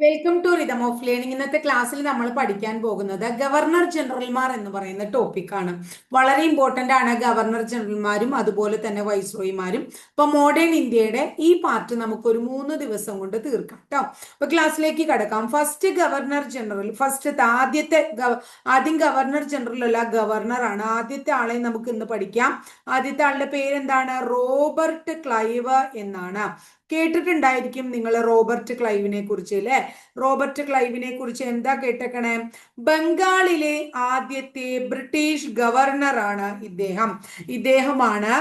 Welcome to rhythm of learning. ഇന്നത്തെ ക്ലാസ്സിൽ നമ്മൾ പഠിക്കാൻ പോകുന്നത് ഗവർണർ ജനറൽമാർ എന്ന് പറയുന്ന ടോപ്പിക്കാണ്. വളരെ ഇമ്പോർട്ടന്റ് ആണ് ഗവർണർ ജനറൽമാരും അതുപോലെ തന്നെ വൈസ്രോയിമാരും. അപ്പൊ മോഡേൺ ഇന്ത്യയുടെ ഈ പാർട്ട് നമുക്കൊരു 3 ദിവസം കൊണ്ട് തീർക്കാം കേട്ടോ. അപ്പൊ ക്ലാസ്സിലേക്ക് കടക്കാം. ഫസ്റ്റ് ഗവർണർ ജനറൽ, ആദ്യം ഗവർണർ ജനറൽ അല്ല, ഗവർണർ ആണ്. ആദ്യത്തെ ആളെ നമുക്ക് ഇന്ന് പഠിക്കാം. ആദ്യത്തെ ആളുടെ പേരെന്താണ്? റോബർട്ട് ക്ലൈവ് എന്നാണ്. കേട്ടിട്ടുണ്ടായിരിക്കും നിങ്ങൾ റോബർട്ട് ക്ലൈവിനെ കുറിച്ച് അല്ലെ. റോബർട്ട് ക്ലൈവിനെ കുറിച്ച് എന്താ കേട്ടേക്കണേ? ബംഗാളിലെ ആദ്യത്തെ ബ്രിട്ടീഷ് ഗവർണറാണ് ഇദ്ദേഹം. ഇദ്ദേഹമാണ്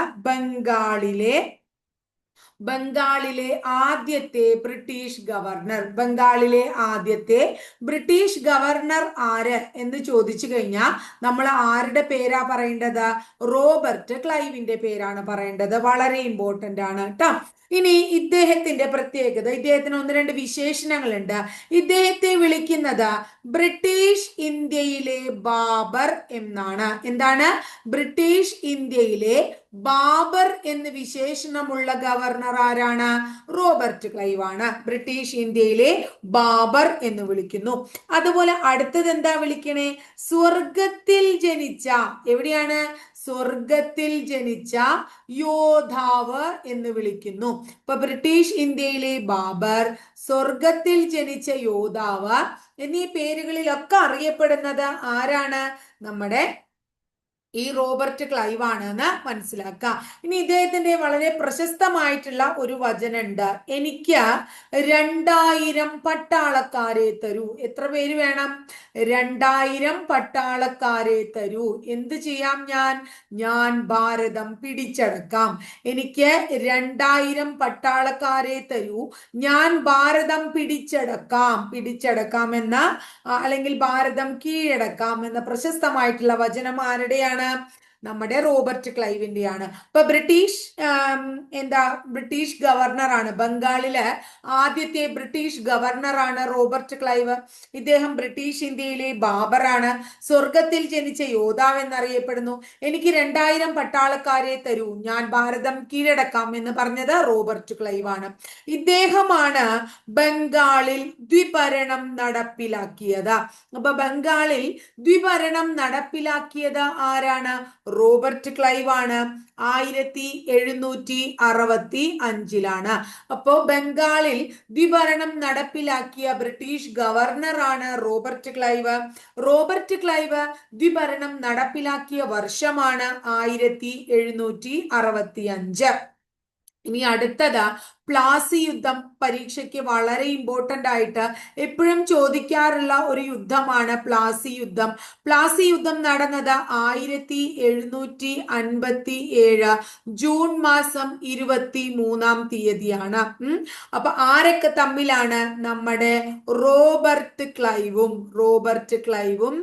ബംഗാളിലെ ആദ്യത്തെ ബ്രിട്ടീഷ് ഗവർണർ. ബംഗാളിലെ ആദ്യത്തെ ബ്രിട്ടീഷ് ഗവർണർ ആര് എന്ന് ചോദിച്ചു കഴിഞ്ഞാൽ നമ്മൾ ആരുടെ പേരാ പറയേണ്ടത്? റോബർട്ട് ക്ലൈവിന്റെ പേരാണ് പറയേണ്ടത്. വളരെ ഇമ്പോർട്ടന്റ് ആണ് കേട്ടോ. ഇനി ഇദ്ദേഹത്തിന്റെ പ്രത്യേകത, ഇദ്ദേഹത്തിന് 1-2 വിശേഷണങ്ങളുണ്ട്. ഇദ്ദേഹത്തെ വിളിക്കുന്നത് ബ്രിട്ടീഷ് ഇന്ത്യയിലെ ബാബർ എന്നാണ്. എന്താണ്? ബ്രിട്ടീഷ് ഇന്ത്യയിലെ ബാബർ എന്ന് വിശേഷണമുള്ള ഗവർണർ ആരാണ്? റോബർട്ട് ക്ലൈവ് ആണ്. ബ്രിട്ടീഷ് ഇന്ത്യയിലെ ബാബർ എന്ന് വിളിക്കുന്നു. അതുപോലെ അടുത്തത് എന്താ വിളിക്കണേ? സ്വർഗത്തിൽ ജനിച്ച, എവിടെയാണ്? സ്വർഗത്തിൽ ജനിച്ച യോദ്ധാവ് എന്ന് വിളിക്കുന്നു. ഇപ്പൊ ബ്രിട്ടീഷ് ഇന്ത്യയിലെ ബാബർ, സ്വർഗത്തിൽ ജനിച്ച യോദ്ധാവ് എന്നീ പേരുകളിലൊക്കെ അറിയപ്പെടുന്നത് ആരാണ്? നമ്മുടെ ഈ റോബർട്ട് ക്ലൈവ് ആണെന്ന് മനസ്സിലാക്കാം. ഇനി ഇദ്ദേഹത്തിന്റെ വളരെ പ്രശസ്തമായിട്ടുള്ള ഒരു വചനമുണ്ട്. എനിക്ക് 2000 പട്ടാളക്കാരെ തരൂ. എത്ര പേര് വേണം? 2000 പട്ടാളക്കാരെ തരൂ. എന്ത് ചെയ്യാം? ഞാൻ ഭാരതം പിടിച്ചടക്കാം. എനിക്ക് 2000 പട്ടാളക്കാരെ തരൂ, ഞാൻ ഭാരതം പിടിച്ചടക്കാം എന്ന, അല്ലെങ്കിൽ ഭാരതം കീഴടക്കാം എന്ന പ്രശസ്തമായിട്ടുള്ള വചനം ആരുടെയാണ്? നമ്മുടെ റോബർട്ട് ക്ലൈവിന്റെയാണ്. ഇപ്പൊ ബ്രിട്ടീഷ് ഗവർണറാണ്. ബംഗാളിലെ ആദ്യത്തെ ബ്രിട്ടീഷ് ഗവർണറാണ് റോബർട്ട് ക്ലൈവ്. ഇദ്ദേഹം ബ്രിട്ടീഷ് ഇന്ത്യയിലെ ബാബറാണ്. സ്വർഗത്തിൽ ജനിച്ച യോദ്ധാവ് എന്നറിയപ്പെടുന്നു. എനിക്ക് 2000 പട്ടാളക്കാരെ തരൂ, ഞാൻ ഭാരതം കീഴടക്കാം എന്ന് പറഞ്ഞത് റോബർട്ട് ക്ലൈവ് ആണ്. ഇദ്ദേഹമാണ് ബംഗാളിൽ ദ്വിഭരണം നടപ്പിലാക്കിയത്. അപ്പൊ ബംഗാളിൽ ദ്വിഭരണം നടപ്പിലാക്കിയത് ആരാണ്? റോബർട്ട് ക്ലൈവ് ആണ്. 1765 അപ്പോ ബംഗാളിൽ ദ്വിഭരണം നടപ്പിലാക്കിയ ബ്രിട്ടീഷ് ഗവർണറാണ് റോബർട്ട് ക്ലൈവ്. റോബർട്ട് ക്ലൈവ് ദ്വിഭരണം നടപ്പിലാക്കിയ വർഷമാണ് 1765. ഇനി അടുത്തത് പ്ലാസി യുദ്ധം. പരീക്ഷയ്ക്ക് വളരെ ഇമ്പോർട്ടന്റ് ആയിട്ട് എപ്പോഴും ചോദിക്കാറുള്ള ഒരു യുദ്ധമാണ് പ്ലാസി യുദ്ധം. പ്ലാസി യുദ്ധം നടന്നത് 1757 ജൂൺ മാസം 23-ാം തീയതിയാണ്. അപ്പൊ ആരൊക്കെ തമ്മിലാണ്? നമ്മുടെ റോബർട്ട് ക്ലൈവും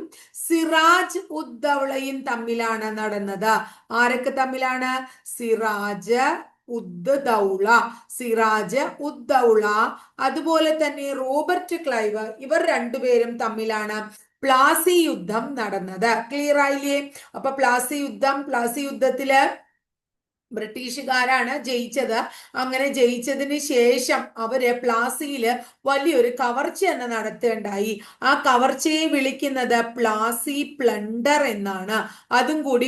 സിറാജ് ഉദ്ദൗളയും തമ്മിലാണ് നടന്നത്. ആരൊക്കെ തമ്മിലാണ്? സിറാജ് ഉദ്ദൗള അതുപോലെ തന്നെ റോബർട്ട് ക്ലൈവ്, ഇവർ രണ്ടുപേരും തമ്മിലാണ് പ്ലാസി യുദ്ധം നടന്നത്. ക്ലിയർ ആയില്ലേ? അപ്പൊ പ്ലാസി യുദ്ധത്തില് ബ്രിട്ടീഷുകാരാണ് ജയിച്ചത്. അങ്ങനെ ജയിച്ചതിന് ശേഷം അവര് പ്ലാസിയില് വലിയൊരു കവർച്ച തന്നെ നടത്തുകയുണ്ടായി. ആ കവർച്ചയെ വിളിക്കുന്നത് പ്ലാസി പ്ലണ്ടർ എന്നാണ്. അതും കൂടി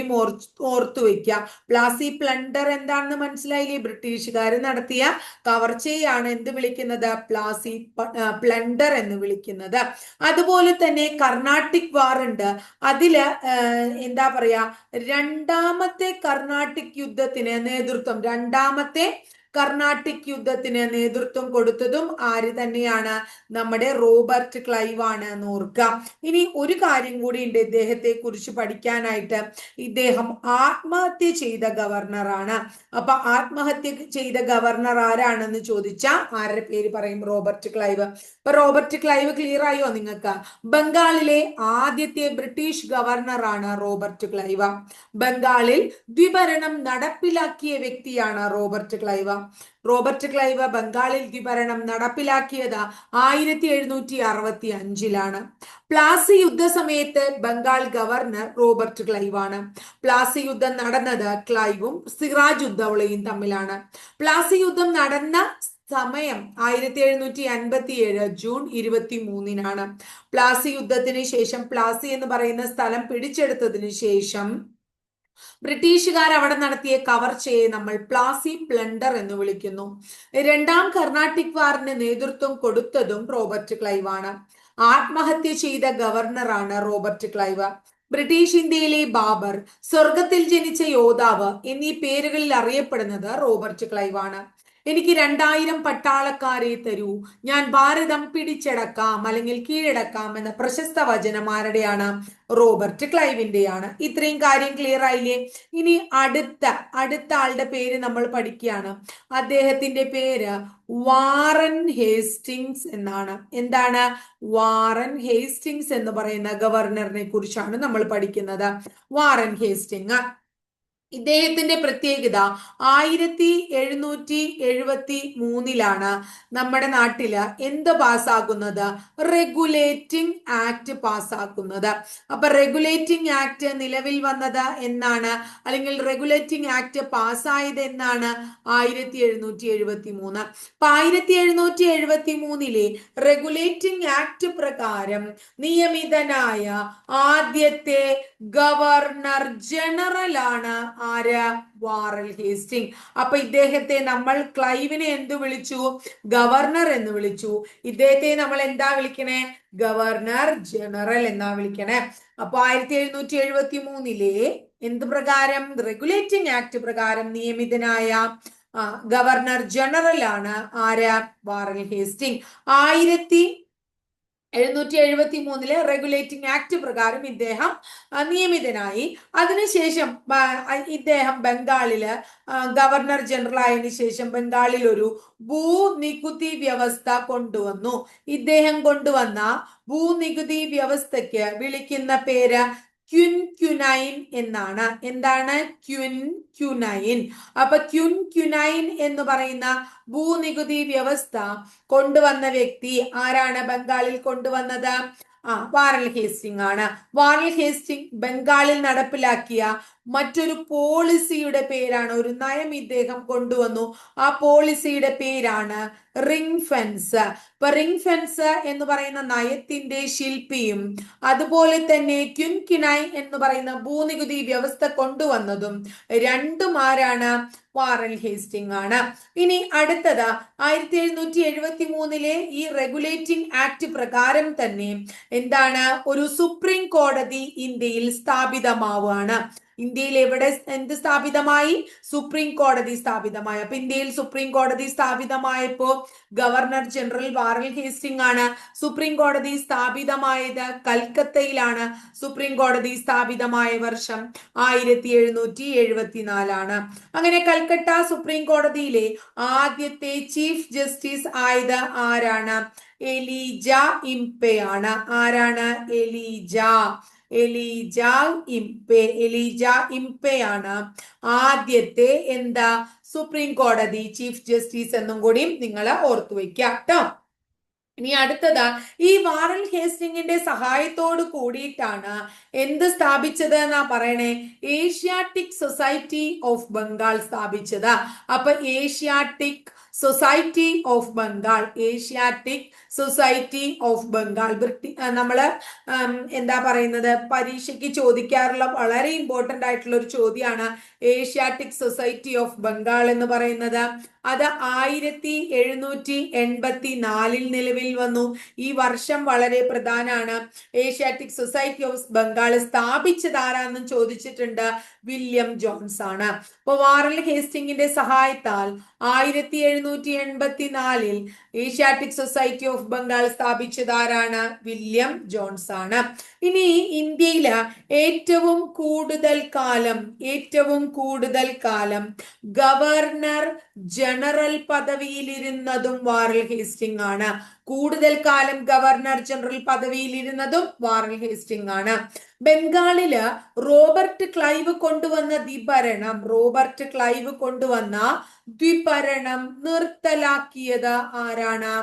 ഓർത്തു വെക്കുക. പ്ലാസി പ്ലണ്ടർ എന്താണെന്ന് മനസ്സിലായില്ലേ? ബ്രിട്ടീഷുകാർ നടത്തിയ കവർച്ചയാണ് എന്ത് വിളിക്കുന്നത്? പ്ലാസി പ്ലണ്ടർ എന്ന് വിളിക്കുന്നത്. അതുപോലെ തന്നെ കർണാട്ടിക് വാർ ഉണ്ട്. അതില് എന്താ പറയാ, രണ്ടാമത്തെ കർണാട്ടിക് യുദ്ധത്തിന് രണ്ടാമത്തെ കർണാട്ടിക് യുദ്ധത്തിന് നേതൃത്വം കൊടുത്തതും ആര് തന്നെയാണ്? നമ്മുടെ റോബർട്ട് ക്ലൈവ് ആണ് എന്ന് ഓർക്കുക. ഇനി ഒരു കാര്യം കൂടി ഉണ്ട് ഇദ്ദേഹത്തെ കുറിച്ച് പഠിക്കാനായിട്ട്. ഇദ്ദേഹം ആത്മഹത്യ ചെയ്ത ഗവർണറാണ്. അപ്പൊ ആത്മഹത്യ ചെയ്ത ഗവർണർ ആരാണെന്ന് ചോദിച്ചാൽ ആരുടെ പേര് പറയും? Robert Clive. അപ്പൊ റോബർട്ട് ക്ലൈവ് ക്ലിയർ ആയോ നിങ്ങൾക്ക്? ബംഗാളിലെ ആദ്യത്തെ ബ്രിട്ടീഷ് ഗവർണറാണ് റോബർട്ട് ക്ലൈവ്. ബംഗാളിൽ ദ്വിഭരണം നടപ്പിലാക്കിയ വ്യക്തിയാണ് റോബർട്ട് ക്ലൈവ്. ബംഗാളിൽ ദ്വിഭരണം നടപ്പിലാക്കിയത് 1765 പ്ലാസി യുദ്ധ സമയത്ത് ബംഗാൾ ഗവർണർ റോബർട്ട് ക്ലൈവ് ആണ്. പ്ലാസി യുദ്ധം നടന്നത് ക്ലൈവും സിറാജ് ഉദ്ദൗളയും തമ്മിലാണ്. പ്ലാസി യുദ്ധം നടന്ന സമയം 1757 ജൂൺ 23-നാണ്. പ്ലാസി യുദ്ധത്തിന് ശേഷം, പ്ലാസി എന്ന് പറയുന്ന സ്ഥലം പിടിച്ചെടുത്തതിന് ശേഷം ബ്രിട്ടീഷുകാർ അവിടെ നടത്തിയ കവർച്ചയെ നമ്മൾ പ്ലാസി പ്ലണ്ടർ എന്ന് വിളിക്കുന്നു. രണ്ടാം കർണാട്ടിക് വാറിന് നേതൃത്വം കൊടുത്തതും റോബർട്ട് ക്ലൈവ് ആണ്. ആത്മഹത്യ ചെയ്ത ഗവർണറാണ് റോബർട്ട് ക്ലൈവ്. ബ്രിട്ടീഷ് ഇന്ത്യയിലെ ബാബർ, സ്വർഗത്തിൽ ജനിച്ച യോദ്ധാവ് എന്നീ പേരുകളിൽ അറിയപ്പെടുന്നത് റോബർട്ട് ക്ലൈവ് ആണ്. എനിക്ക് 2000 പട്ടാളക്കാരെ തരൂ, ഞാൻ ഭാരതം പിടിച്ചടക്കാം അല്ലെങ്കിൽ കീഴടക്കാം എന്ന പ്രശസ്ത വചനം ആരുടെയാണ്? റോബർട്ട് ക്ലൈവിന്റെയാണ്. ഇത്രയും കാര്യം ക്ലിയർ ആയില്ലേ? ഇനി അടുത്ത ആളുടെ പേര് നമ്മൾ പഠിക്കുകയാണ്. അദ്ദേഹത്തിന്റെ പേര് വാറൻ ഹേസ്റ്റിങ്സ് എന്നാണ്. എന്താണ്? വാറൻ ഹേസ്റ്റിങ്സ് എന്ന് പറയുന്ന ഗവർണറിനെ കുറിച്ചാണ് നമ്മൾ പഠിക്കുന്നത്. Warren Hasting. ഇദ്ദേഹത്തിന്റെ പ്രത്യേകത 1773 നമ്മുടെ നാട്ടില് എന്ത് പാസ്സാക്കുന്നത്? Regulating act പാസ്സാക്കുന്നത്. അപ്പൊ റെഗുലേറ്റിംഗ് ആക്ട് നിലവിൽ വന്നത് എന്നാണ്, അല്ലെങ്കിൽ റെഗുലേറ്റിംഗ് ആക്ട് പാസ്സായത് എന്നാണ്? 1773. അപ്പൊ 1773 റെഗുലേറ്റിംഗ് ആക്ട് പ്രകാരം നിയമിതനായ ആദ്യത്തെ ഗവർണർ ജനറൽ ആണ് ആര്? വാറൽ ഹേസ്റ്റിംഗ്. അപ്പൊ ഇദ്ദേഹത്തെ നമ്മൾ ക്ലൈവിനെ എന്തു വിളിച്ചു? ഗവർണർ എന്ന് വിളിച്ചു. ഇദ്ദേഹത്തെ നമ്മൾ എന്താ വിളിക്കണേ? ഗവർണർ ജനറൽ എന്നാ വിളിക്കണേ. അപ്പൊ 1773 എന്ത് പ്രകാരം? റെഗുലേറ്റിംഗ് ആക്ട് പ്രകാരം നിയമിതനായ ഗവർണർ ജനറൽ ആണ് ആര്? വാറൽ ഹേസ്റ്റിംഗ്. 1773 റെഗുലേറ്റിംഗ് ആക്ട് പ്രകാരം ഇദ്ദേഹം നിയമിതനായി. അതിനുശേഷം ഇദ്ദേഹം ബംഗാളില് ഗവർണർ ജനറൽ ആയതിനു ശേഷം ബംഗാളിൽ ഒരു ഭൂനികുതി വ്യവസ്ഥ കൊണ്ടുവന്നു. ഇദ്ദേഹം കൊണ്ടുവന്ന ഭൂനികുതി വ്യവസ്ഥയ്ക്ക് വിളിക്കുന്ന പേര് ക്വിൻക്യുനൈൻ എന്നാണ്. എന്താണ്? ക്വിൻക്യുനൈൻ. അപ്പൊ ക്വിൻക്യുനൈൻ എന്ന് പറയുന്ന ഭൂനികുതി വ്യവസ്ഥ കൊണ്ടുവന്ന വ്യക്തി ആരാണ്? ബംഗാളിൽ കൊണ്ടുവന്നത് വാറൽ ഹേസ്റ്റിംഗ് ആണ്. വാറൽ ഹേസ്റ്റിംഗ് ബംഗാളിൽ നടപ്പിലാക്കിയ മറ്റൊരു പോളിസിയുടെ പേരാണ്, ഒരു നയം ഇദ്ദേഹം കൊണ്ടുവന്നു. ആ പോളിസിയുടെ പേരാണ് റിംഗ് ഫെൻസ്. ഇപ്പൊ റിംഗ് ഫെൻസ് എന്ന് പറയുന്ന നയത്തിന്റെ ശില്പിയും അതുപോലെ തന്നെ ക്വിൻക്യുനൈൻ എന്ന് പറയുന്ന ഭൂനികുതി വ്യവസ്ഥ കൊണ്ടുവന്നതും രണ്ടും ആരാണ്? വാറൽ ഹേസ്റ്റിംഗ് ആണ്. ഇനി അടുത്തത് 1773 ഈ റെഗുലേറ്റിംഗ് ആക്ട് പ്രകാരം തന്നെ എന്താണ്? ഒരു സുപ്രീം കോടതി ഇന്ത്യയിൽ സ്ഥാപിതമാവുകയാണ്. ഇന്ത്യയിൽ എവിടെ എന്ത് സ്ഥാപിതമായി? സുപ്രീം കോടതി സ്ഥാപിതമായി. അപ്പൊ ഇന്ത്യയിൽ സുപ്രീം കോടതി സ്ഥാപിതമായപ്പോ ഗവർണർ ജനറൽ വാറൽ ഹേസ്റ്റിംഗ് ആണ്. സുപ്രീം കോടതി സ്ഥാപിതമായത് കൽക്കത്തയിലാണ്. സുപ്രീം കോടതി സ്ഥാപിതമായ വർഷം 1774 അങ്ങനെ കൽക്കട്ട സുപ്രീം കോടതിയിലെ ആദ്യത്തെ ചീഫ് ജസ്റ്റിസ് ആയത് ആരാണ്? എലീജ ഇംപെയാണ്. ആരാണ്? എലീജ ഇംപെയാണ് ആദ്യത്തെ എന്താ സുപ്രീം കോടതി ചീഫ് ജസ്റ്റിസ് എന്നും കൂടി നിങ്ങൾ ഓർത്തു വെക്കാം കേട്ടോ. ഇനി അടുത്തത് ഈ വാറൽ ഹേസ്റ്റിംഗിന്റെ സഹായത്തോട് കൂടിയിട്ടാണ് എന്ത് സ്ഥാപിച്ചത് എന്നാ പറയണേ? ഏഷ്യാറ്റിക് സൊസൈറ്റി ഓഫ് ബംഗാൾ സ്ഥാപിച്ചത്. അപ്പൊ Asiatic society of Bengal, Asiatic society of Bengal നമ്മള് എന്താ പറയുന്നത്, പരീക്ഷയ്ക്ക് ചോദിക്കാറുള്ള വളരെ ഇമ്പോർട്ടന്റ് ആയിട്ടുള്ള ഒരു ചോദ്യമാണ് ഏഷ്യാറ്റിക് സൊസൈറ്റി ഓഫ് ബംഗാൾ എന്ന് പറയുന്നത്. അത് 1784 നിലവിൽ വന്നു. ഈ വർഷം വളരെ പ്രധാനമാണ്. ഏഷ്യാറ്റിക് സൊസൈറ്റി ഓഫ് ബംഗാൾ സ്ഥാപിച്ചത് ആരാന്നും ചോദിച്ചിട്ടുണ്ട്. വില്യം ജോൺസ് ആണ്. അപ്പൊ വാറൽ ഹേസ്റ്റിംഗിന്റെ സഹായത്താൽ 1784 ഏഷ്യാറ്റിക് സൊസൈറ്റി ഓഫ് ബംഗാൾ സ്ഥാപിച്ചത് ആരാണ്? വില്യം ജോൺസ് ആണ്. ഇനി ഇന്ത്യയില് ഏറ്റവും കൂടുതൽ കാലം ഗവർണർ ജനറൽ പദവിയിലിരുന്നതും വാറൽ ഹേസ്റ്റിംഗ് ആണ്. കൂടുതൽ കാലം ഗവർണർ ജനറൽ പദവിയിലിരുന്നതും വാറൽ ഹേസ്റ്റിംഗ് ആണ്. ബംഗാളില് റോബർട്ട് ക്ലൈവ് കൊണ്ടുവന്ന ദ്വിഭരണം നിർത്തലാക്കിയത് ആരാണ്?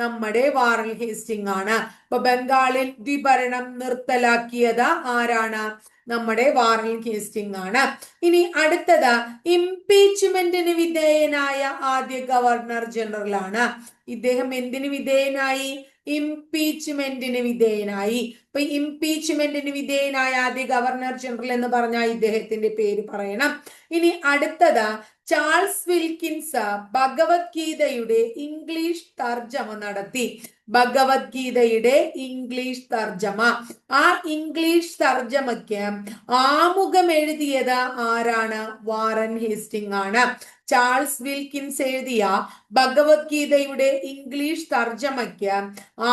നമ്മുടെ വാറൽ ഹേസ്റ്റിംഗ് ആണ്. അപ്പൊ ബംഗാളിൽ ദ്വിഭരണം നിർത്തലാക്കിയത് ആരാണ്? നമ്മുടെ വാറൻ ഹേസ്റ്റിംഗ് ആണ്. ഇനി അടുത്തത് ഇംപീച്ച്മെന്റിന് വിധേയനായ ആദ്യ ഗവർണർ ജനറൽ ആണ്. ഇദ്ദേഹം എന്തിനു വിധേയനായി? ഇംപീച്ച്മെന്റിന് വിധേയനായി. അപ്പൊ ഇംപീച്ച്മെന്റിന് വിധേയനായ ആദ്യ ഗവർണർ ജനറൽ എന്ന് പറഞ്ഞാൽ ഇദ്ദേഹത്തിന്റെ പേര് പറയണം. ഇനി അടുത്തത് ചാൾസ് വിൽക്കിൻസ് ഭഗവത്ഗീതയുടെ ഇംഗ്ലീഷ് തർജ്ജമ നടത്തി. ഭഗവത്ഗീതയുടെ ഇംഗ്ലീഷ് തർജ്ജമ. ആ ഇംഗ്ലീഷ് തർജ്ജമയ്ക്ക് ആമുഖം എഴുതിയത് ആരാണ്? വാറൻ ഹേസ്റ്റിംഗ് ആണ്. ചാൾസ് വിൽക്കിൻസ് എഴുതിയ ഭഗവത്ഗീതയുടെ ഇംഗ്ലീഷ് തർജ്ജമയ്ക്ക്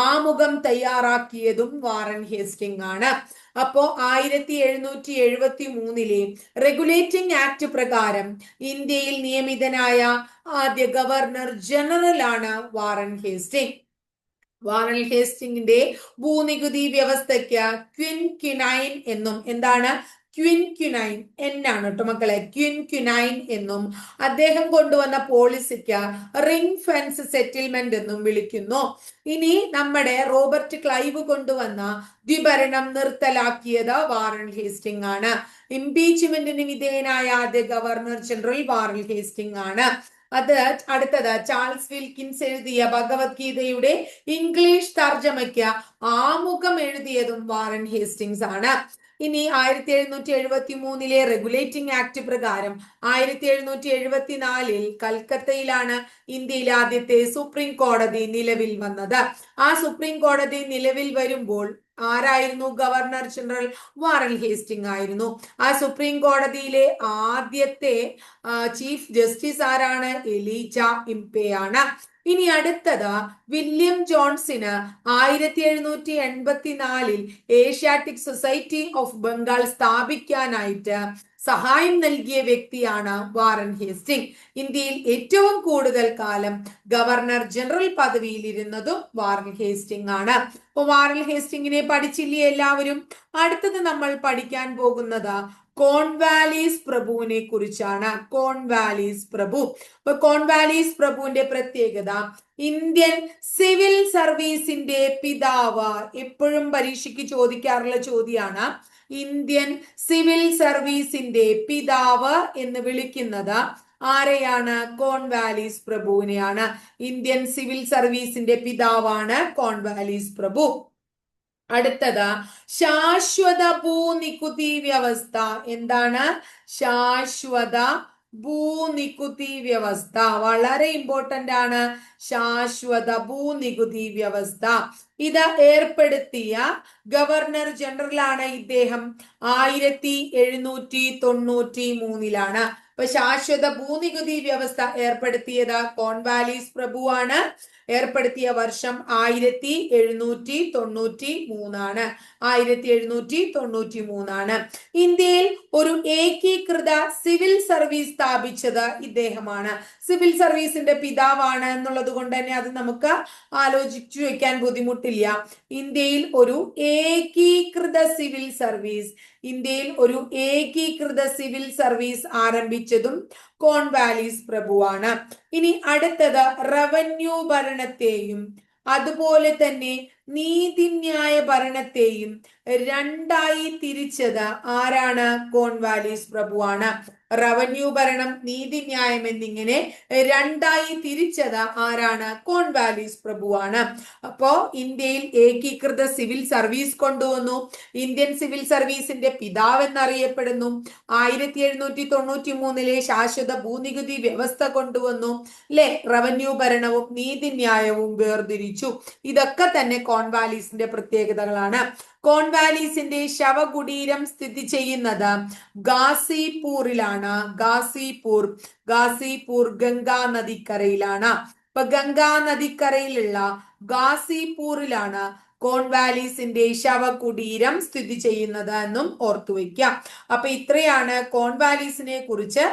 ആമുഖം തയ്യാറാക്കിയതും വാറൻ ഹേസ്റ്റിംഗ് ആണ്. അപ്പോ 1773 റെഗുലേറ്റിംഗ് ആക്ട് പ്രകാരം ഇന്ത്യയിൽ നിയമിതനായ ആദ്യ ഗവർണർ ജനറൽ ആണ് വാറൻ ഹേസ്റ്റിംഗ്. വാറൻ ഹേസ്റ്റിംഗിന്റെ ഭൂനികുതി വ്യവസ്ഥയ്ക്ക് ക്വിൻക്യുനൈൻ എന്നും, എന്താണ് ക്വിൻക്യുനൈൻ? എന്നാണ് കേട്ടോ മക്കളെ, ക്വിൻക്യുനൈൻ എന്നും, അദ്ദേഹം കൊണ്ടുവന്ന പോളിസിക്ക് റിംഗ് ഫെൻസ് സെറ്റിൽമെന്റ് എന്നും വിളിക്കുന്നു. ഇനി നമ്മുടെ റോബർട്ട് ക്ലൈവ് കൊണ്ടുവന്ന ദ്വിഭരണം നിർത്തലാക്കിയത് വാറൻ ഹേസ്റ്റിംഗ് ആണ്. ഇംപീച്ച്മെന്റിന് വിധേയനായ ആദ്യ ഗവർണർ ജനറൽ വാറൻ ഹേസ്റ്റിംഗ് ആണ്. അത് അടുത്തത് ചാൾസ് വിൽക്കിൻസ് എഴുതിയ ഭഗവത്ഗീതയുടെ ഇംഗ്ലീഷ് തർജ്ജമയ്ക്ക് ആമുഖം എഴുതിയതും വാറൻ ഹേസ്റ്റിംഗ്സ് ആണ്. ഇനി 1773 റെഗുലേറ്റിംഗ് ആക്ട് പ്രകാരം 1774 കൽക്കത്തയിലാണ് ഇന്ത്യയിലെ ആദ്യത്തെ സുപ്രീം കോടതി നിലവിൽ വന്നത്. ആ സുപ്രീം കോടതി നിലവിൽ വരുമ്പോൾ ആരായിരുന്നു ഗവർണർ ജനറൽ? വാറൻ ഹേസ്റ്റിംഗ് ആയിരുന്നു. ആ സുപ്രീം കോടതിയിലെ ആദ്യത്തെ ചീഫ് ജസ്റ്റിസ് ആരാണ്? എലീജ ഇംപെയാണ്. ഇനി അടുത്തത് വില്യം ജോൺസിന് 1784 ഏഷ്യാറ്റിക് സൊസൈറ്റി ഓഫ് ബംഗാൾ സ്ഥാപിക്കാനായിട്ട് സഹായം നൽകിയ വ്യക്തിയാണ് വാറൻ ഹേസ്റ്റിംഗ്. ഇന്ത്യയിൽ ഏറ്റവും കൂടുതൽ കാലം ഗവർണർ ജനറൽ പദവിയിൽ ഇരുന്നതും വാറൻ ഹേസ്റ്റിംഗ് ആണ്. അപ്പൊ വാറൻ ഹേസ്റ്റിംഗിനെ പഠിച്ചില്ലേ എല്ലാവരും? അടുത്തത് നമ്മൾ പഠിക്കാൻ പോകുന്നത് കോൺവാലീസ് പ്രഭുവിനെ കുറിച്ചാണ്. കോൺവാലീസ് പ്രഭു. അപ്പൊ കോൺവാലീസ് പ്രഭുവിന്റെ പ്രത്യേകത, ഇന്ത്യൻ സിവിൽ സർവീസിന്റെ പിതാവ്. എപ്പോഴും പരീക്ഷയ്ക്ക് ചോദിക്കാറുള്ള ചോദ്യമാണ്. ഇന്ത്യൻ സിവിൽ സർവീസിന്റെ പിതാവ് എന്ന് വിളിക്കുന്നത് ആരെയാണ്? കോൺവാലീസ് പ്രഭുവിനെയാണ്. ഇന്ത്യൻ സിവിൽ സർവീസിന്റെ പിതാവാണ് കോൺവാലീസ് പ്രഭു. അടുത്തത് ശാശ്വത ഭൂനികുതി വ്യവസ്ഥ. എന്താണ് ശാശ്വത ഭൂനികുതി വ്യവസ്ഥ? വളരെ ഇമ്പോർട്ടന്റ് ആണ് ശാശ്വത ഭൂനികുതി വ്യവസ്ഥ. ഇത് ഏർപ്പെടുത്തിയ ഗവർണർ ജനറൽ ആണ് ഇദ്ദേഹം 1793 അപ്പൊ ശാശ്വത ഭൂനികുതി വ്യവസ്ഥ ഏർപ്പെടുത്തിയത് കോൺവാലീസ് പ്രഭുവാണ്. ഏർപ്പെടുത്തിയ വർഷം 1793 1793. ഇന്ത്യയിൽ ഒരു ഏകീകൃത സിവിൽ സർവീസ് സ്ഥാപിച്ചത് ഇദ്ദേഹമാണ്. സിവിൽ സർവീസിന്റെ പിതാവാണ് എന്നുള്ളത് കൊണ്ട് തന്നെ അത് നമുക്ക് ആലോചിച്ചു വെക്കാൻ ബുദ്ധിമുട്ടില്ല. ഇന്ത്യയിൽ ഒരു ഏകീകൃത സിവിൽ സർവീസ്, ഇന്ത്യയിൽ ഒരു ഏകീകൃത സിവിൽ സർവീസ് ആരംഭിച്ചതും കോൺവാലീസ് പ്രഭുവാണ്. ഇനി അടുത്തത് റവന്യൂ ഭരണത്തെയും അതുപോലെ തന്നെ നീതിന്യായ ഭരണത്തെയും രണ്ടായി തിരിച്ചത് ആരാണ്? കോൺവാലീസ് പ്രഭുവാണ്. റവന്യൂ ഭരണം, നീതിന്യായം എന്നിങ്ങനെ രണ്ടായി തിരിച്ചത് ആരാണ്? കോൺവാലീസ് പ്രഭുവാണ്. അപ്പോ ഇന്ത്യയിൽ ഏകീകൃത സിവിൽ സർവീസ് കൊണ്ടുവന്നു. ഇന്ത്യൻ സിവിൽ സർവീസിന്റെ പിതാവ് എന്നറിയപ്പെടുന്നു. 1793 ശാശ്വത ഭൂനികുതി വ്യവസ്ഥ കൊണ്ടുവന്നു അല്ലെ. റവന്യൂ ഭരണവും നീതിന്യായവും വേർതിരിച്ചു. ഇതൊക്കെ തന്നെ കോൺവാലീസിന്റെ പ്രത്യേകതകളാണ്. കോൺവാലീസിന്റെ ശവകുടീരം സ്ഥിതി ചെയ്യുന്നത് ഗാസിപൂരിലാണ്. ഗാസിപൂർ ഗംഗാ നദിക്കരയിലാണ്. ഇപ്പൊ ഗംഗാ നദിക്കരയിലുള്ള ഗാസിപൂരിലാണ് കോൺവാലീസിന്റെ ശവകുടീരം സ്ഥിതി ചെയ്യുന്നത് എന്നും ഓർത്തുവെക്കാം. അപ്പൊ ഇത്രയാണ് കോൺവാലീസിനെ കുറിച്ച്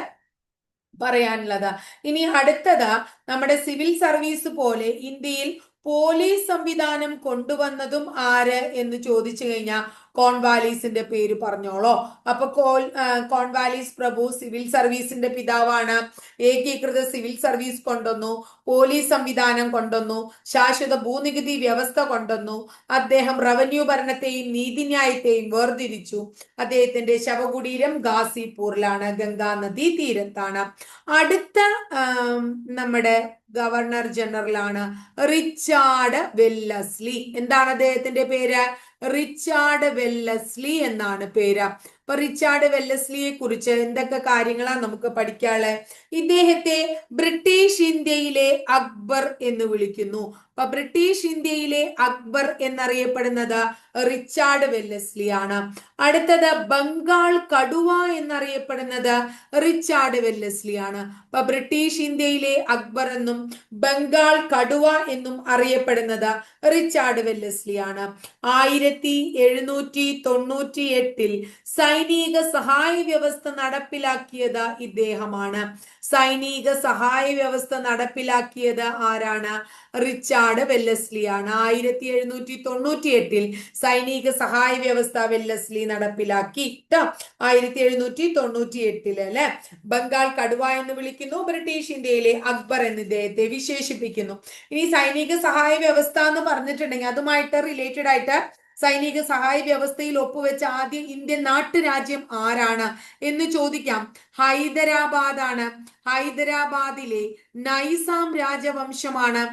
പറയാനുള്ളത്. ഇനി അടുത്തത് നമ്മുടെ സിവിൽ സർവീസ് പോലെ ഇന്ത്യയിൽ പോലീസ് സംവിധാനം കൊണ്ടുവന്നതും ആര് എന്ന് ചോദിച്ചു കഴിഞ്ഞാൽ കോൺവാലീസിന്റെ പേര് പറഞ്ഞോളോ. അപ്പൊ കോൺവാലീസ് പ്രഭു സിവിൽ സർവീസിന്റെ പിതാവാണ്. ഏകീകൃത സിവിൽ സർവീസ് കൊണ്ടുവന്നു, പോലീസ് സംവിധാനം കൊണ്ടുവന്നു, ശാശ്വത ഭൂനികുതി വ്യവസ്ഥ കൊണ്ടുവന്നു. അദ്ദേഹം റവന്യൂ ഭരണത്തെയും നീതിന്യായത്തെയും വേർതിരിച്ചു. അദ്ദേഹത്തിന്റെ ശവകുടീരം ഗാസിപൂരിലാണ്, ഗംഗാ നദി തീരത്താണ്. അടുത്ത നമ്മുടെ ഗവർണർ ജനറൽ ആണ് റിച്ചാർഡ് വെല്ലസ്ലി. എന്താണ് അദ്ദേഹത്തിന്റെ പേര്? റിച്ചാർഡ് വെല്ലസ്ലി എന്നാണ് പേര്. അപ്പൊ റിച്ചാർഡ് വെല്ലസ്ലിയെ കുറിച്ച് എന്തൊക്കെ കാര്യങ്ങളാണ് നമുക്ക് പഠിക്കാനുള്ളത്? ഇദ്ദേഹത്തെ ബ്രിട്ടീഷ് ഇന്ത്യയിലെ അക്ബർ എന്ന് വിളിക്കുന്നു. അപ്പൊ ബ്രിട്ടീഷ് ഇന്ത്യയിലെ അക്ബർ എന്നറിയപ്പെടുന്നത് റിച്ചാർഡ് വെല്ലസ്ലി ആണ്. അടുത്തത് ബംഗാൾ കടുവ എന്നറിയപ്പെടുന്നത് റിച്ചാർഡ് വെല്ലസ്ലി ആണ്. അപ്പൊ ബ്രിട്ടീഷ് ഇന്ത്യയിലെ അക്ബർ എന്നും ബംഗാൾ കടുവ എന്നും അറിയപ്പെടുന്നത് റിച്ചാർഡ് വെല്ലസ്ലി ആണ്. 1798 സൈനിക സഹായ വ്യവസ്ഥ നടപ്പിലാക്കിയത് ഇദ്ദേഹമാണ്. സൈനിക സഹായ വ്യവസ്ഥ നടപ്പിലാക്കിയത് ആരാണ്? റിച്ചാർഡ് വെല്ലസ്ലി ആണ്. 1798 സൈനിക സഹായ വ്യവസ്ഥ വെല്ലസ്ലി നടപ്പിലാക്കി. 1798 അല്ലെ. ബംഗാൾ കടുവ എന്ന് വിളിക്കുന്നു, ബ്രിട്ടീഷ് ഇന്ത്യയിലെ അക്ബർ എന്ന് ഇദ്ദേഹത്തെ വിശേഷിപ്പിക്കുന്നു. ഇനി സൈനിക സഹായ വ്യവസ്ഥ എന്ന് പറഞ്ഞിട്ടുണ്ടെങ്കിൽ അതുമായിട്ട് റിലേറ്റഡ് ആയിട്ട് സൈനിക സഹായ വ്യവസ്ഥയിൽ ഒപ്പുവെച്ച ആദ്യ ഇന്ത്യൻ നാട്ടുരാജ്യം ആരാണ് എന്ന് ചോദിക്കാം. ഹൈദരാബാദ് ആണ്. ഹൈദരാബാദിലെ നൈസാം രാജവംശമാണ്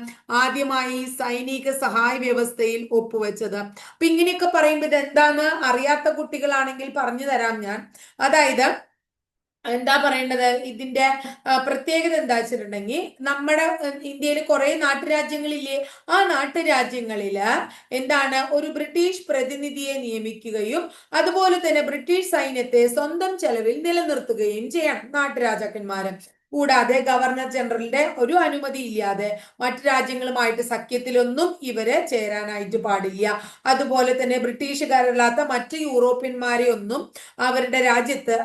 ആദ്യമായി സൈനിക സഹായ വ്യവസ്ഥയിൽ ഒപ്പുവെച്ചത്. അപ്പൊ ഇങ്ങനെയൊക്കെ പറയുമ്പോൾ ഇത് എന്താന്ന് അറിയാത്ത കുട്ടികളാണെങ്കിൽ പറഞ്ഞു തരാം ഞാൻ. അതായത് എന്താ പറയേണ്ടത്, ഇതിന്റെ പ്രത്യേകത എന്താ വെച്ചിട്ടുണ്ടെങ്കിൽ നമ്മുടെ ഇന്ത്യയിൽ കുറെ നാട്ടുരാജ്യങ്ങളില്ലേ, ആ നാട്ടുരാജ്യങ്ങളില് എന്താണ് ഒരു ബ്രിട്ടീഷ് പ്രതിനിധിയെ നിയമിക്കുകയും അതുപോലെ തന്നെ ബ്രിട്ടീഷ് സൈന്യത്തെ സ്വന്തം ചെലവിൽ നിലനിർത്തുകയും ചെയ്യണം നാട്ടുരാജാക്കന്മാര്. കൂടാതെ ഗവർണർ ജനറലിന്റെ ഒരു അനുമതി ഇല്ലാതെ മറ്റു രാജ്യങ്ങളുമായിട്ട് സഖ്യത്തിലൊന്നും ഇവര് ചേരാനായിട്ട് പാടില്ല. അതുപോലെ തന്നെ ബ്രിട്ടീഷുകാരല്ലാത്ത മറ്റ് യൂറോപ്യന്മാരെ ഒന്നും അവരുടെ രാജ്യത്ത്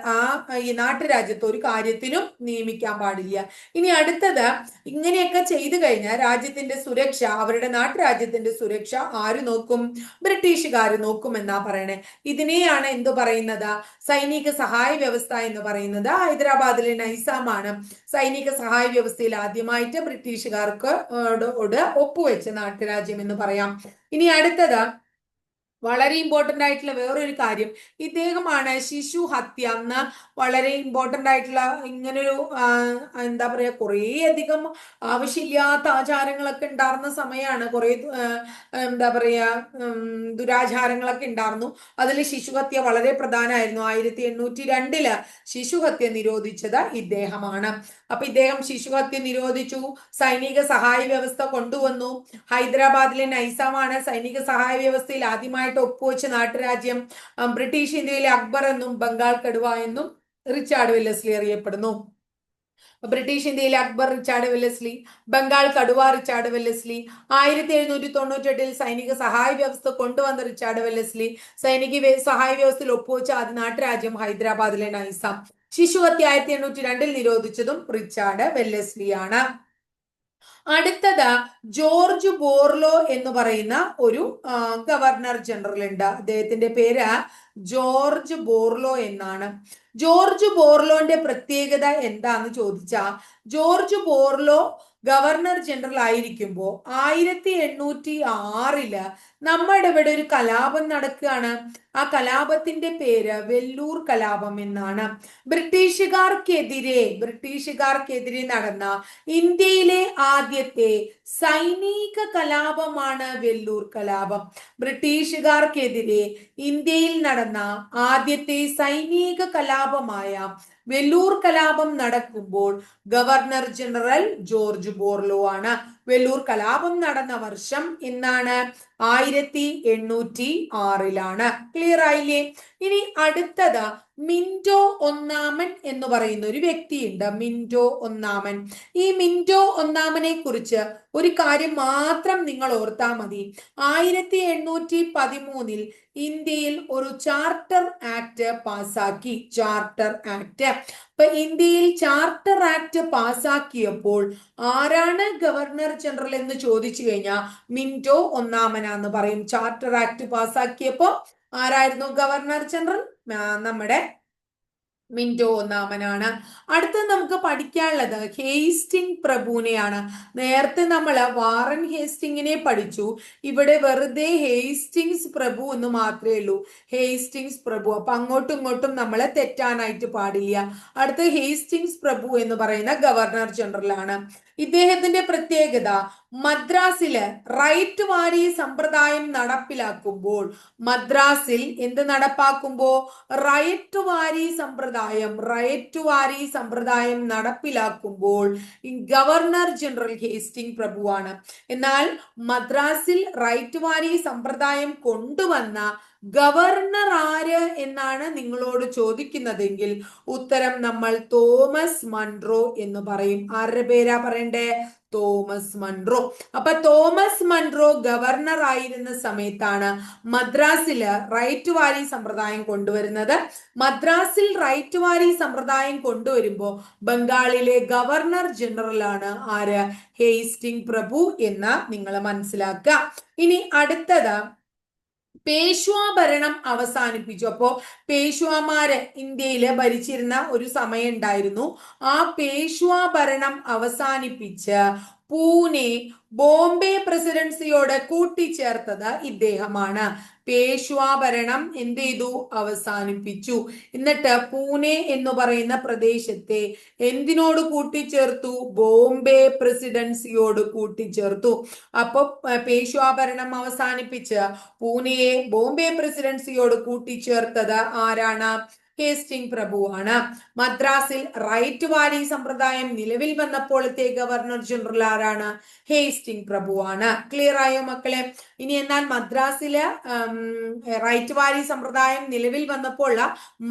ഈ നാട്ടുരാജ്യത്ത് ഒരു കാര്യത്തിനും നിയമിക്കാൻ പാടില്ല. ഇനി അടുത്തത്, ഇങ്ങനെയൊക്കെ ചെയ്തു കഴിഞ്ഞാൽ രാജ്യത്തിന്റെ സുരക്ഷ, അവരുടെ നാട്ടുരാജ്യത്തിന്റെ സുരക്ഷ ആര് നോക്കും? ബ്രിട്ടീഷുകാർ നോക്കും എന്നാ പറയണേ. ഇതിനെയാണ് എന്തു പറയുന്നത്? സൈനിക സഹായ വ്യവസ്ഥ എന്ന് പറയുന്നത്. ഹൈദരാബാദിലെ നൈസാമാണ് സൈനിക സഹായ വ്യവസ്ഥയിൽ ആദ്യമായിട്ട് ബ്രിട്ടീഷുകാർക്ക് ഒപ്പുവെച്ച നാട്ടുരാജ്യം എന്ന് പറയാം. ഇനി അടുത്തത് വളരെ ഇമ്പോർട്ടന്റ് ആയിട്ടുള്ള വേറൊരു കാര്യം, ഇദ്ദേഹമാണ് ശിശു ഹത്യ എന്ന വളരെ ഇമ്പോർട്ടന്റ് ആയിട്ടുള്ള ഇങ്ങനൊരു എന്താ പറയാ കുറേ അധികം ആവശ്യമില്ലാത്ത ആചാരങ്ങളൊക്കെ ഉണ്ടായിരുന്ന സമയമാണ്. കുറെ എന്താ പറയാ ദുരാചാരങ്ങളൊക്കെ ഉണ്ടായിരുന്നു. അതിൽ ശിശുഹത്യ വളരെ പ്രധാനമായിരുന്നു. 1802 ശിശുഹത്യ നിരോധിച്ചത് ഇദ്ദേഹമാണ്. അപ്പൊ ഇദ്ദേഹം ശിശുഹത്യ നിരോധിച്ചു, സൈനിക സഹായ വ്യവസ്ഥ കൊണ്ടുവന്നു. ഹൈദരാബാദിലെ നൈസാമാണ് സൈനിക സഹായ വ്യവസ്ഥയിൽ ആദ്യമായിട്ട് ഒപ്പുവെച്ച നാട്ടുരാജ്യം. ബ്രിട്ടീഷ് ഇന്ത്യയിലെ അക്ബർ എന്നും ബംഗാൾ കടുവ എന്നും റിച്ചാർഡ് വെല്ലസ്ലി അറിയപ്പെടുന്നു. ബ്രിട്ടീഷ് ഇന്ത്യയിലെ അക്ബർ റിച്ചാർഡ് വെല്ലസ്ലി, ബംഗാൾ കടുവ റിച്ചാർഡ് വെല്ലസ്ലി. 1798 സൈനിക സഹായ വ്യവസ്ഥ കൊണ്ടുവന്ന റിച്ചാർഡ് വെല്ലസ്ലി. സൈനിക സഹായ വ്യവസ്ഥയിൽ ഒപ്പുവെച്ച ആദ്യ നാട്ടുരാജ്യം ഹൈദരാബാദിലെ നൈസാം. ശിശുഹത്യ 1802 നിരോധിച്ചതും റിച്ചാർഡ് വെല്ലസ്ലി ആണ്. അടുത്തത് ജോർജ് ബോർലോ എന്ന് പറയുന്ന ഒരു ഗവർണർ ജനറൽ ഉണ്ട്. അദ്ദേഹത്തിന്റെ പേര് ജോർജ് ബോർലോ എന്നാണ്. ജോർജ് ബോർലോന്റെ പ്രത്യേകത എന്താന്ന് ചോദിച്ചാ, ജോർജ് ബോർലോ ഗവർണർ ജനറൽ ആയിരിക്കുമ്പോ 1806 നമ്മുടെ ഇവിടെ ഒരു കലാപം നടക്കുകയാണ്. ആ കലാപത്തിന്റെ പേര് വെല്ലൂർ കലാപം എന്നാണ്. ബ്രിട്ടീഷുകാർക്കെതിരെ നടന്ന ഇന്ത്യയിലെ ആദ്യത്തെ സൈനിക കലാപമാണ് വെല്ലൂർ കലാപം. ബ്രിട്ടീഷുകാർക്കെതിരെ ഇന്ത്യയിൽ നടന്ന ആദ്യത്തെ സൈനിക കലാപമായ വെല്ലൂർ കലാപം നടക്കുമ്പോൾ ഗവർണർ ജനറൽ ജോർജ് ബോർലോ ആണ്. വെല്ലൂർ കലാപം നടന്ന വർഷം എന്നാണ്? 1806 ക്ലിയർ ആയില്ലേ? ഇനി അടുത്തത് മിന്റോ ഒന്നാമൻ എന്ന് പറയുന്ന ഒരു വ്യക്തിയുണ്ട്, മിന്റോ ഒന്നാമൻ. ഈ മിന്റോ ഒന്നാമനെ കുറിച്ച് ഒരു കാര്യം മാത്രം നിങ്ങൾ ഓർത്താൽ മതി. 1813 ഇന്ത്യയിൽ ഒരു ചാർട്ടർ ആക്ട് പാസാക്കി. Charter act. അപ്പൊ ഇന്ത്യയിൽ ചാർട്ടർ ആക്ട് പാസാക്കിയപ്പോൾ ആരാണ് ഗവർണർ ജനറൽ എന്ന് ചോദിച്ചു കഴിഞ്ഞാൽ മിന്റോ ഒന്നാമനാന്ന് പറയും. ചാർട്ടർ ആക്ട് പാസാക്കിയപ്പോ ആരായിരുന്നു ഗവർണർ ജനറൽ? നമ്മുടെ മിന്റോ ഒന്നാമനാണ്. അടുത്ത നമുക്ക് പഠിക്കാനുള്ളത് ഹേസ്റ്റിംഗ് പ്രഭുവിനെയാണ്. നേരത്തെ നമ്മൾ വാറൻ ഹേസ്റ്റിങ്ങിനെ പഠിച്ചു. ഇവിടെ വെറുതെ ഹേസ്റ്റിങ്സ് പ്രഭു എന്ന് മാത്രമേ ഉള്ളൂ. ഹേസ്റ്റിങ്സ് പ്രഭു. അപ്പൊ അങ്ങോട്ടും ഇങ്ങോട്ടും നമ്മൾ തെറ്റാനായിട്ട് പാടില്ല. അടുത്ത ഹേസ്റ്റിങ്സ് പ്രഭു എന്ന് പറയുന്ന ഗവർണർ ജനറൽ ആണ്. ഇദ്ദേഹത്തിന്റെ പ്രത്യേകത മദ്രാസില് റൈറ്റ് വാരി സമ്പ്രദായം നടപ്പിലാക്കുമ്പോൾ, മദ്രാസിൽ എന്ത് നടപ്പാക്കുമ്പോ റൈറ്റ് വാരി സമ്പ്രദായം നടപ്പിലാക്കുമ്പോൾ ഗവർണർ ജനറൽ ഹേസ്റ്റിംഗ് പ്രഭുവാണ്. എന്നാൽ മദ്രാസിൽ റൈറ്റ് വാരി സമ്പ്രദായം കൊണ്ടുവന്ന ഗവർണർ ആര് എന്നാണ് നിങ്ങളോട് ചോദിക്കുന്നതെങ്കിൽ ഉത്തരം നമ്മൾ തോമസ് മൺട്രോ എന്ന് പറയും. ആരുടെ പേരാ പറയണ്ടേ? Thomas Munro. അപ്പൊ തോമസ് മൺട്രോ ഗവർണർ ആയിരുന്ന സമയത്താണ് മദ്രാസില് റൈറ്റ് വാരി സമ്പ്രദായം കൊണ്ടുവരുന്നത്. മദ്രാസിൽ റൈറ്റ് വാരി സമ്പ്രദായം കൊണ്ടുവരുമ്പോ ബംഗാളിലെ ഗവർണർ ജനറൽ ആണ് ആര്? ഹേസ്റ്റിംഗ് പ്രഭു എന്ന് നിങ്ങൾ മനസ്സിലാക്കുക. ഇനി അടുത്തത് പേഷ്വാ ഭരണം അവസാനിപ്പിച്ചു. അപ്പോ പേഷ്വാമാര് ഇന്ത്യയില് ഭരിച്ചിരുന്ന ഒരു സമയം ഉണ്ടായിരുന്നു. ആ പേഷ്വാ ഭരണം അവസാനിപ്പിച്ച് പൂനെ ബോംബെ പ്രസിഡൻസിയോട് കൂട്ടിച്ചേർത്തത് ഇദ്ദേഹമാണ്. പേഷ്വാ ഭരണം എന്ത് ചെയ്തു? അവസാനിപ്പിച്ചു. എന്നിട്ട് പൂനെ എന്ന് പറയുന്ന പ്രദേശത്തെ എന്തിനോട് കൂട്ടിച്ചേർത്തു? ബോംബെ പ്രസിഡൻസിയോട് കൂട്ടിച്ചേർത്തു. അപ്പൊ പേഷ്വാ ഭരണം അവസാനിപ്പിച്ച് പൂനെയെ ബോംബെ പ്രസിഡൻസിയോട് കൂട്ടിച്ചേർത്തത് ആരാണ്? ഹേസ്റ്റിംഗ് പ്രഭുവാണ്. മദ്രാസിൽ റൈറ്റ് വാരി സമ്പ്രദായം നിലവിൽ വന്നപ്പോഴത്തെ ഗവർണർ ജനറൽ ആരാണ്? ഹേസ്റ്റിംഗ് പ്രഭുവാണ്. ക്ലിയർ ആയോ മക്കളെ? ഇനി എന്നാൽ മദ്രാസില് റൈറ്റ് വാരി സമ്പ്രദായം നിലവിൽ വന്നപ്പോൾ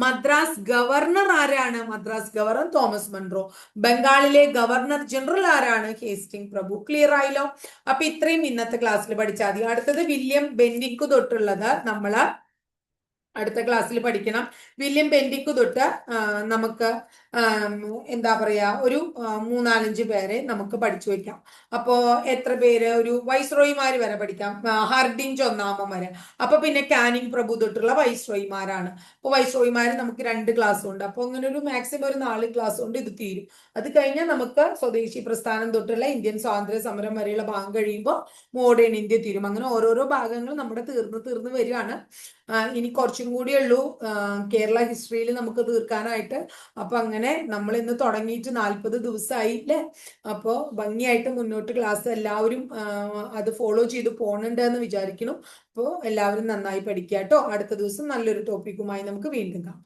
മദ്രാസ് ഗവർണർ ആരാണ്? Madras governor Thomas Munro. ബംഗാളിലെ ഗവർണർ ജനറൽ ആരാണ്? ഹേസ്റ്റിംഗ് പ്രഭു. ക്ലിയർ ആയല്ലോ? അപ്പൊ ഇത്രയും ഇന്നത്തെ ക്ലാസ്സിൽ പഠിച്ചാൽ മതി. അടുത്തത് വില്യം ബെന്റിക് തൊട്ടുള്ളത് നമ്മള് അടുത്ത ക്ലാസ്സിൽ പഠിക്കണം. വില്യം ബെന്റിക് തൊട്ട് നമുക്ക് എന്താ പറയാ ഒരു 3-4 പേരെ നമുക്ക് പഠിച്ചു വെക്കാം. അപ്പോ എത്ര പേര്? ഒരു വൈസ്രോയിമാര് വരെ പഠിക്കാം, ഹർഡിഞ്ച് ഒന്നാമൻ വരെ. അപ്പൊ പിന്നെ കാനിങ് പ്രഭു തൊട്ടുള്ള വൈസ്രോയിമാരാണ്. അപ്പൊ വൈസ്രോയിമാര് നമുക്ക് 2 ക്ലാസ് ഉണ്ട്. അപ്പൊ അങ്ങനെ ഒരു മാക്സിമം ഒരു 4 ക്ലാസ് കൊണ്ട് ഇത് തീരും. അത് കഴിഞ്ഞാൽ നമുക്ക് സ്വദേശി പ്രസ്ഥാനം തൊട്ടുള്ള ഇന്ത്യൻ സ്വാതന്ത്ര്യ സമരം വരെയുള്ള ഭാഗം കഴിയുമ്പോൾ മോഡേൺ ഇന്ത്യ തീരും. അങ്ങനെ ഓരോരോ ഭാഗങ്ങൾ നമ്മുടെ തീർന്ന് വരികയാണ്. ഇനി കുറച്ചും കൂടിയേ ഉള്ളൂ കേരള ഹിസ്റ്ററിയിൽ നമുക്ക് തീർക്കാനായിട്ട്. അപ്പൊ അങ്ങനെ നമ്മൾ ഇന്ന് തുടങ്ങിയിട്ട് 40 ദിവസമായില്ലേ? അപ്പോൾ ഭംഗിയായിട്ട് മുന്നോട്ട് ക്ലാസ് എല്ലാവരും അത് ഫോളോ ചെയ്ത് പോകണുണ്ട് എന്ന് വിചാരിക്കണം. അപ്പോൾ എല്ലാവരും നന്നായി പഠിക്കുക കേട്ടോ. അടുത്ത ദിവസം നല്ലൊരു ടോപ്പിക്കുമായി നമുക്ക് വീണ്ടും കാണാം.